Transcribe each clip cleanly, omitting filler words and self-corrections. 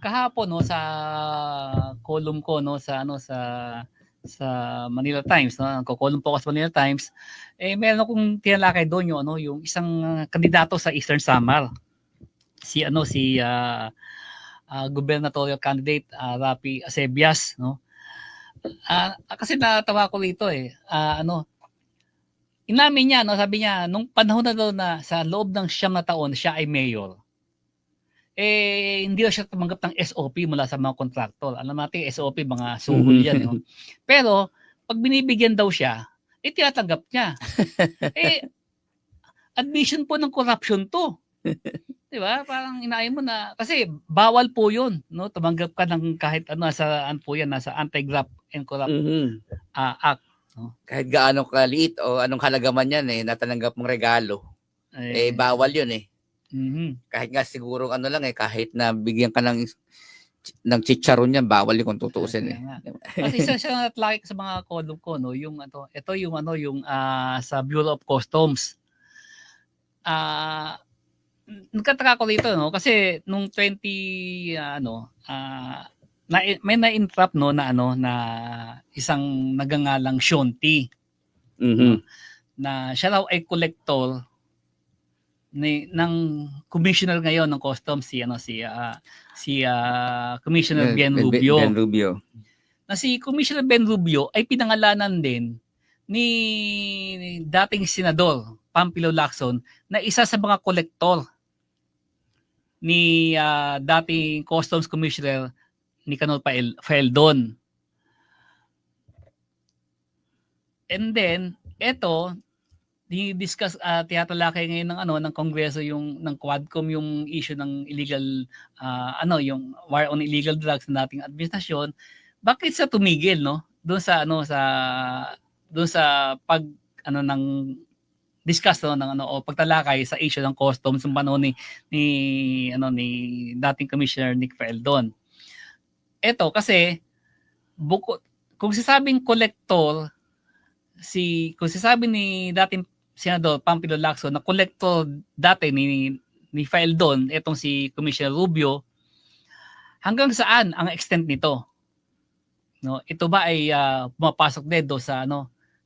kahapon no sa column ko no sa Manila Times no, nagko-column po ako sa Manila Times, meron akong tinalakay doon yung isang kandidato sa Eastern Samar. Si gubernatorial candidate Rapi Acebias no. Kasi natawa ko rito inamin niya no, sabi niya nung panahon na daw na sa loob ng 9 na taon siya ay mayor. Hindi daw siya tumanggap ng SOP mula sa mga kontraktor. Alam natin SOP mga suhol yan no. Pero pag binibigyan daw siya, tinatanggap niya. Admission po ng corruption to. 'Di ba? Parang inaay mo na kasi bawal po 'yun, no? Tumanggap ka ng kahit ano sa po 'yan, nasa Anti-Graft and Corrupt Act, no? Kahit gaano kaliit o anong halaga man 'yan natanggap mong regalo. Bawal 'yun Kahit nga siguro kahit na bigyan ka ng chicharon yan, bawal yung kung tutuusin Kasi isa siya natlaki sa mga column ko no, yung ito yung sa Bureau of Customs. Nagkataka ko dito no kasi nung 20 may na-entrap no na isang nagangalang Shonti. Na siya raw ay collector ng commissioner ngayon ng customs si Commissioner Ben Rubio. Na si Commissioner Ben Rubio ay pinangalanan din ni dating senador Pampilo Lacson na isa sa mga kolektor ni dating Customs Commissioner Nicanor Faeldon. And then eto di-discuss tiyatalakay ngayon ng Kongreso ng Quadcom yung issue ng illegal yung war on illegal drugs ng dating administrasyon. Bakit sa tumigil no doon sa pag ng discuss ng pagtalakay sa issue ng customs ng panahon ni dating Commissioner Nick Faeldon. Ito kasi kung sasabing collector kung sasabi ni dating Senador Pampilo Lacson na collector dati ni Faeldon, etong si Commissioner Rubio, hanggang saan ang extent nito? No, ito ba ay pumapasok din sa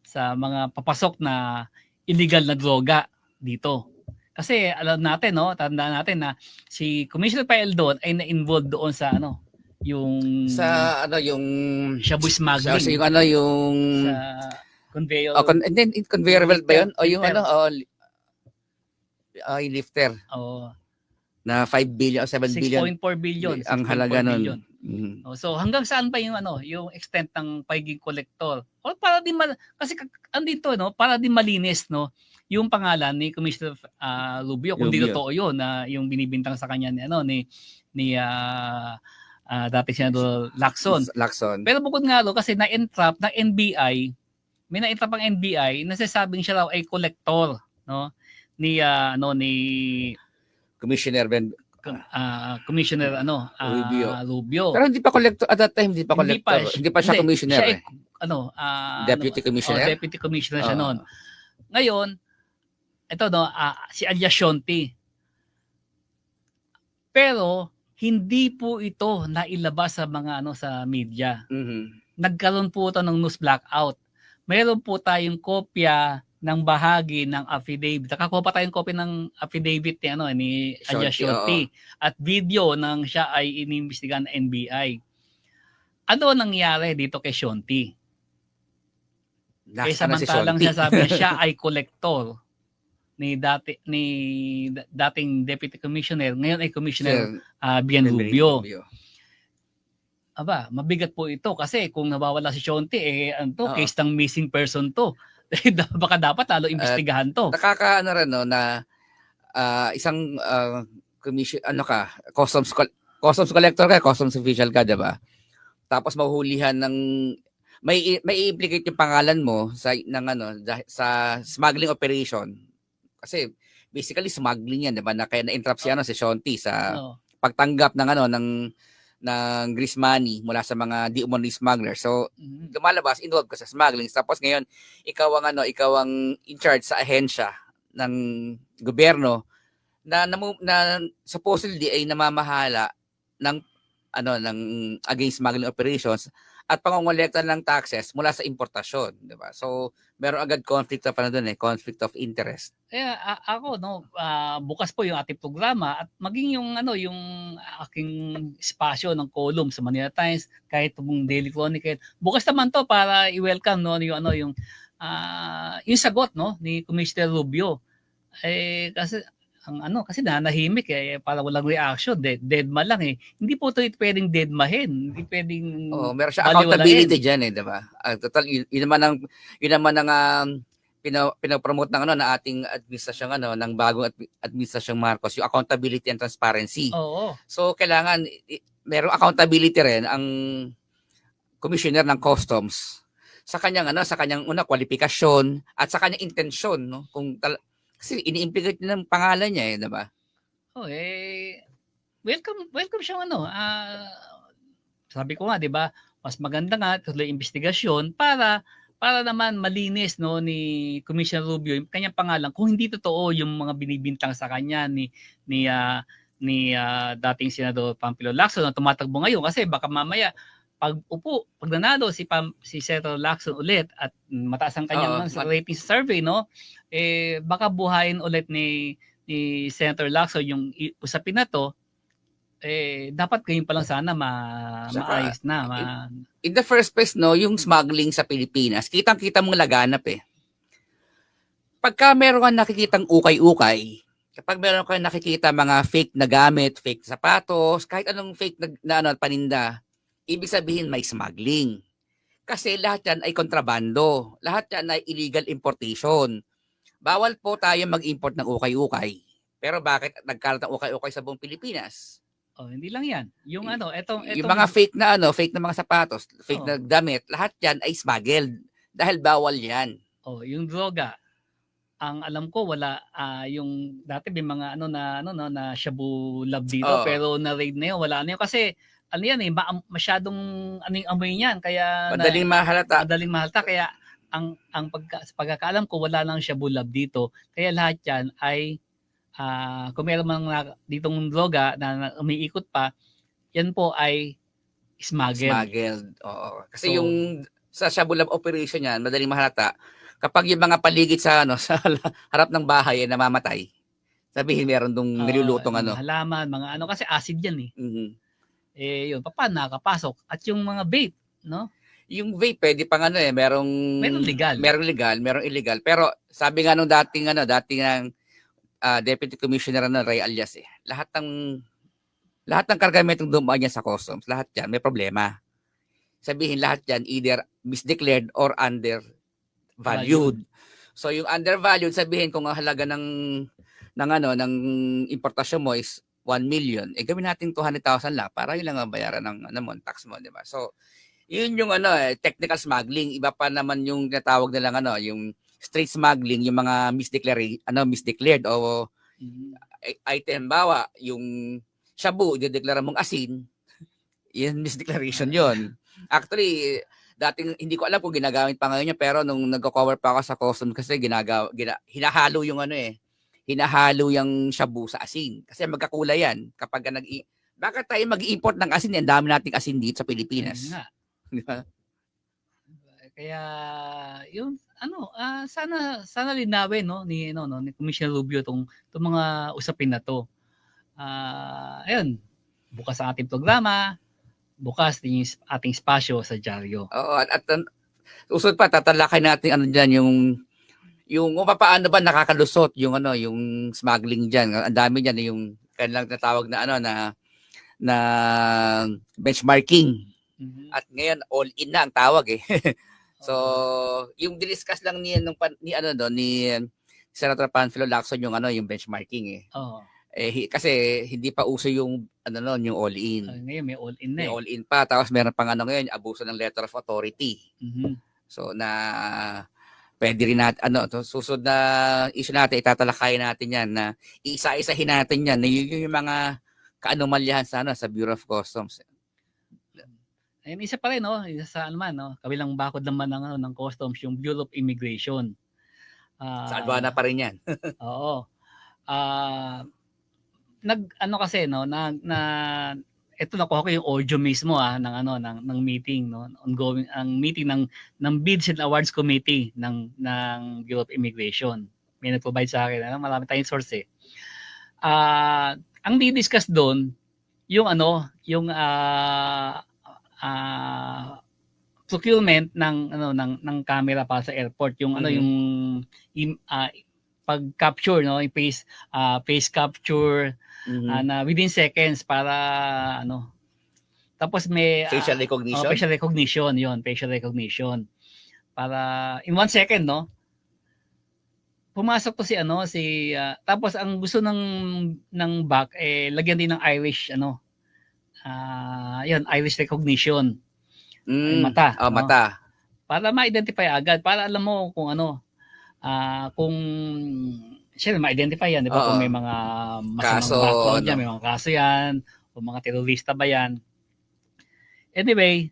sa mga papasok na illegal na droga dito? Kasi alam natin tandaan natin na si Commissioner Faeldon ay na-involved doon sa yung shabu smuggling. Yung sa conveyor. And then conveyor belt ba yun? O yung yung lifter. Na 5 billion o 7 billion. 6.4 billion. Ang halaga nun. So hanggang saan pa yung extent ng pagiging collector? O para din kasi andito para din malinis yung pangalan ni Commissioner Rubio kung di totoo yun na yung binibintang sa kanya ni dati Senador Lacson. Pero bukod nga kasi na-entrap ng NBI, may na-entrap ang NBI na sasabing siya raw ay collector ni Commissioner Commissioner Rubio. Pero hindi pa collector at that time, hindi pa siya commissioner. Siya Deputy commissioner. Deputy commissioner siya noon. Ngayon, ito si alias Shonti. Pero hindi po ito nailabas sa mga sa media. Nagkaroon po ito ng news blackout. Mayroon po tayong kopya ng bahagi ng affidavit. Nakakuha pa tayong kopya ng affidavit ni alias Shonti at video ng siya ay inimbestigahan ng NBI. Ano nangyari dito kay Shonti? Samantalang sinasabi siya ay collector ni dating Deputy Commissioner, ngayon ay Commissioner Ben Rubio. Mabigat po ito kasi kung nawawala si Shonti case ng missing person to. Baka dapat lalo imbestigahan to. Nakakaano rin na isang customs collector ka, customs official ka, 'di ba? Tapos mahuhulihan ng may i-implicate yung pangalan mo sa smuggling operation. Kasi basically smuggling 'yan, 'di ba? Na kaya na-entrap si Shonti sa pagtanggap ng grease money mula sa mga di umano'y smuggler. So, lumalabas, involved ka sa smuggling. Tapos ngayon, ikaw ang in charge sa ahensya ng gobyerno na supposedly ay namamahala ng ng against smuggling operations at pangongolekta ng taxes mula sa importasyon, 'di ba? So, meron agad conflict conflict of interest. Kaya ako bukas po yung ating programa at maging yung yung aking espasyo ng column sa Manila Times, kahit yung Daily Chronicle. Bukas naman to para i-welcome yung sagot ni Commissioner Rubio. Kasi kasi nanahimik para walang reaction, deadma lang Hindi po ito pwedeng deadmahin, hindi pwedeng Meron siya accountability diyan 'di ba? Total yun naman ang pinapromote ng ating administrasyon ng bagong administrasyong Marcos, yung accountability and transparency. Oo. So kailangan merong accountability rin ang commissioner ng customs sa kanyang kwalifikasyon at sa kanyang intensyon kasi ini-implicate ng pangalan niya 'di ba? Welcome siyang sabi ko nga 'di ba, mas maganda nga tuloy investigasyon para naman malinis ni Commissioner Rubio yung kanyang pangalan kung hindi totoo yung mga binibintang sa kanya ni dating Senador Panfilo Lacson na tumatakbo ngayon, kasi baka mamaya pag nanalo si Senator Lacson ulit at mataas ang kanyang rating survey baka buhayin ulit ni Senator Lacson yung usapin na to. Dapat ngayon pa lang sana maayos na. In the first place, yung smuggling sa Pilipinas, kitang-kita mong laganap Pagka meron kang nakikitang ukay-ukay, kapag meron kang nakikita mga fake na gamit, fake sapatos, kahit anong fake na paninda, ibig sabihin may smuggling. Kasi lahat yan ay kontrabando. Lahat yan ay illegal importation. Bawal po tayo mag-import ng ukay-ukay. Pero bakit nagkalat ng ukay-ukay sa buong Pilipinas? Hindi lang yan. Yung yung mga fake na mga sapatos, fake na damit, lahat yan ay smuggled dahil bawal yan. Yung droga, ang alam ko wala yung dati may mga na Shabu Lab dito, pero na raid na yun, wala na yun kasi masyadong yung amoy niyan, kaya madaling mahalata kaya ang pagkakaalam ko wala nang Shabu Lab dito, kaya lahat yan ay kung meron mang ditong droga na umiikot pa, yan po ay smuggled. Oo. Kasi yung sa Shabu Lab operation yan, madaling mahalata kapag yung mga paligid sa sa harap ng bahay ay namamatay. Sabihin meron dong nilulutong halaman, mga kasi acid yan Mm-hmm. Yun, paano nakakapasok? At yung mga vape, Yung vape pwede pang merong legal. Merong legal, merong illegal. Pero sabi nga nung dating Deputy Commissioner Ray Alias lahat ng kargamentong dumaan niya sa customs, lahat yan may problema. Sabihin lahat yan either misdeclared or undervalued. So yung undervalued, sabihin kung ang halaga ng importasyon mo is 1 million, gawin natin 200,000 lang para yun lang ang bayaran ng tax mo, di ba? So yun yung technical smuggling. Iba pa naman yung tinatawag nilang yung street smuggling, yung mga misdeclared o item, bawa yung shabu, idedeklara mong asin, yun misdeclaration yun. Actually, dating hindi ko alam kung ginagamit pa ngayon yun, pero nung nagko-cover pa ako sa customs kasi hinahalo yung hinahalo yung shabu sa asin kasi magkakulay yan kapag bakit tayo mag-import ng asin? Ang dami nating asin dito sa Pilipinas. Kaya yung sana linawin ni Commissioner Rubio tong mga usapin na to. Ayun, bukas ang ating programa, bukas yung ating espasyo sa dyaryo. Oo, at usod pa tatalakay natin diyan yung paano ba nakakalusot yung yung smuggling diyan. Ang dami diyan yung kanilang tatawag na benchmarking. Mm-hmm. At ngayon all in na ang tawag So, yung discuss lang ni Senator Panfilo Lacson yung yung benchmarking kasi hindi pa uso yung yung all in. Ngayon may all in na. May all in pa, tapos meron pang ngayon abuso ng letter of authority. Mm-hmm. So na pwede rin natin susunod na issue natin, itatalakayin natin yan na isa-isahin natin yan na yung mga kaanumalyahan sa Bureau of Customs. Ayun, isa pa rin isa sa kabilang bakod naman ng customs, yung Bureau of Immigration. Sa aduana pa rin yan. Oo. Kasi ito nakuha ko yung audio mismo ng ng meeting, no, ongoing ang meeting ng Bids and Awards Committee ng Bureau of Immigration. May nag-provide sa akin, marami tayong source eh. Ang di-discuss doon yung procurement ng camera para sa airport, yung pag-capture, no, yung face capture na within seconds para tapos may facial recognition. Facial recognition para in 1 second, no. Pumasok to tapos ang gusto ng back lagyan din ng Irish Irish recognition. Mata. Oh, mata. Para ma-identify agad, para alam mo kung kung siyempre ma-identify yan, di ba? Kung may mga masamang background dyan, may mga kaso yan, o mga terorista ba yan. Anyway,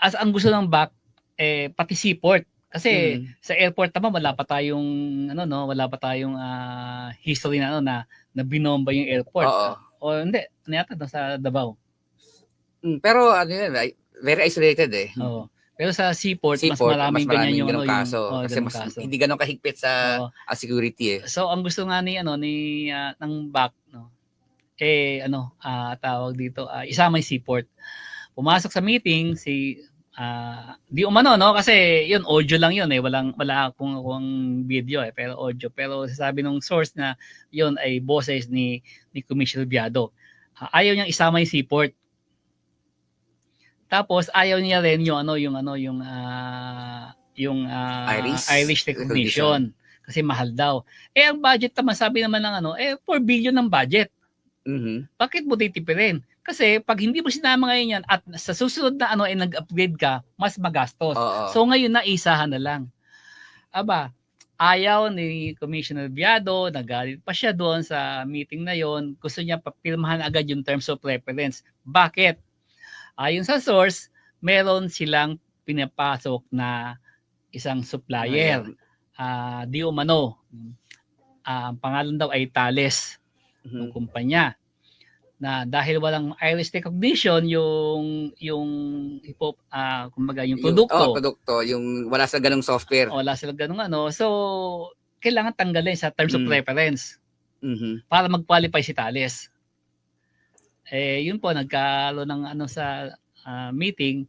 as ang gusto ng back, pati seaport. Kasi sa airport naman, wala pa tayong history na binomba yung airport. O hindi, yata sa Davao. Pero very isolated eh. Oo. Pero sa seaport mas maraming ganyan yung kaso. Kasi mas kaso. Hindi ganun kahigpit sa security eh. So ang gusto nga ng back, no. Tawag dito, isama yung seaport. Pumasok sa meeting di umano, no, kasi yun audio lang yun eh, wala akong video eh, pero audio. Pero sabi nung source na yun ay boses ni Commissioner Biado. Ayaw niyang isama yung seaport. Tapos ayaw niya rin yung Irish recognition kasi mahal daw. Ang budget naman, sabi naman ng 4 billion ng budget. Bakit mo titipirin? Kasi pag hindi mo sinama ngayon yan at sa susunod na nag-upgrade ka, mas magastos. So ngayon naisahan na lang. Ayaw ni Commissioner Biado, nagalit pa siya doon sa meeting na yon. Gusto niya papirmahan agad yung terms of reference. Bakit? Ayon sa source, meron silang pinapasok na isang supplier. Di umano. Ang pangalan daw ay Thales, ng kumpanya. Na dahil walang Irish recognition yung produkto, yung wala sa ganung software. Wala sila ganung so kailangan tanggalin sa terms of reference. Para mag-qualify si Thales. Yun po, nagkaroon ng sa meeting,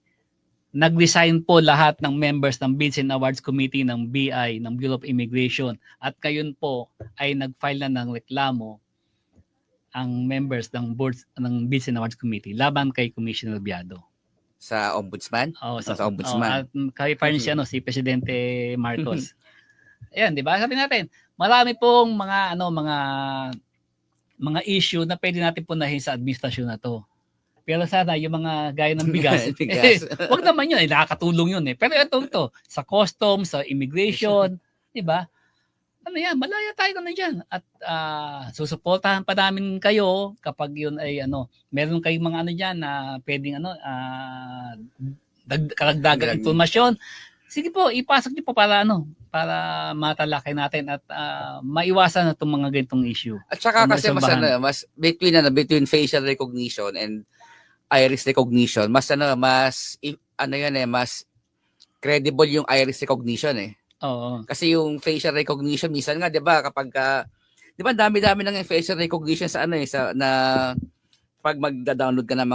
nag-resign po lahat ng members ng Bids and Awards Committee ng BI, ng Bureau of Immigration. At kayon po ay nag-file na ng reklamo ang members ng Bids and Awards Committee laban kay Commissioner Biado. Sa Ombudsman? Sa Ombudsman. At kay si Presidente Marcos. Ayan, di ba? Sabi natin, marami pong mga issue na pwede natin punahin sa administrasyon na to. Pero sana yung mga gaya ng bigas, wag naman yun, nakakatulong yun eh. Pero ito, sa customs, sa immigration, di ba? Malaya tayo na dyan. At susuportahan pa namin kayo kapag yun ay meron kayong mga dyan na pwedeng karagdagang informasyon. Sige po, ipasok niyo po para matalakay natin at maiwasan na itong mga ganitong issue. At saka kasi mas between facial recognition and iris recognition, mas credible yung iris recognition eh. Oo. Kasi yung facial recognition minsan nga 'di ba kapag 'di ba dami-dami ng facial recognition sa pag magda-download ka ng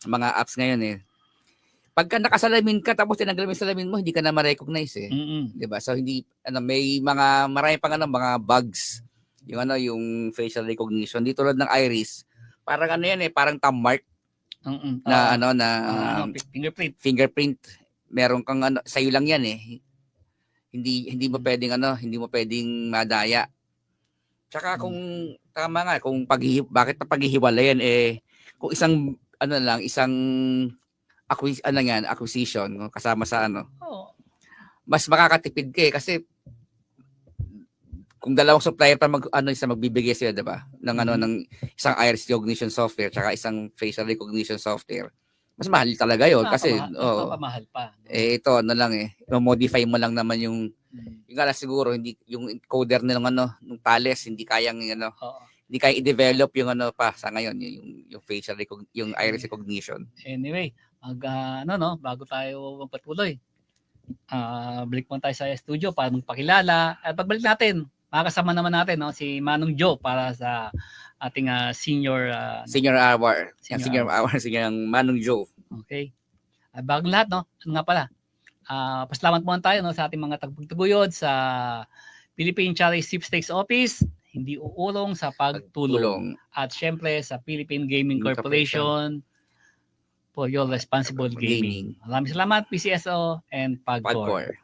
mga apps ngayon eh. Pagka nakasalamin ka tapos tinanggal mo yung salamin mo, hindi ka na ma-recognize eh. 'Di ba? So hindi may marami pang mga bugs. Yung facial recognition dito tulad ng iris. Parang parang thumb mark. Fingerprint. Meron kang sa'yo lang 'yan eh. Hindi mo pwedeng madaya. Tsaka kung tama nga kung bakit paghihiwalayan kung isang acquisition kasama sa mas makakatipid ka kasi kung dalawang supplier pa magbibigay sila, 'di ba? Ng isang iris recognition software tsaka isang facial recognition software. Mas mahal talaga 'yon kasi mahal pa. Ito modify mo lang naman yung siguro hindi yung encoder ng Thales hindi kayang hindi kaya i-develop yung ano pa sa ngayon, yung facial yung iris recognition. Anyway, bago tayo magpatuloy, balik mo tayo sa studio para magpakilala. At pagbalik natin, makakasama naman natin si Manong Joe para sa ating senior Senior hour. Senior Senior ang Manong Joe. Okay. Bago lahat, ano nga pala, pasalamat muna tayo sa ating mga tagpagtaguyod sa Philippine Charity Sweepstakes Office, hindi uulong sa pagtulong. At syempre sa Philippine Gaming Corporation for your responsible gaming. Maraming salamat, PCSO and Pagcor.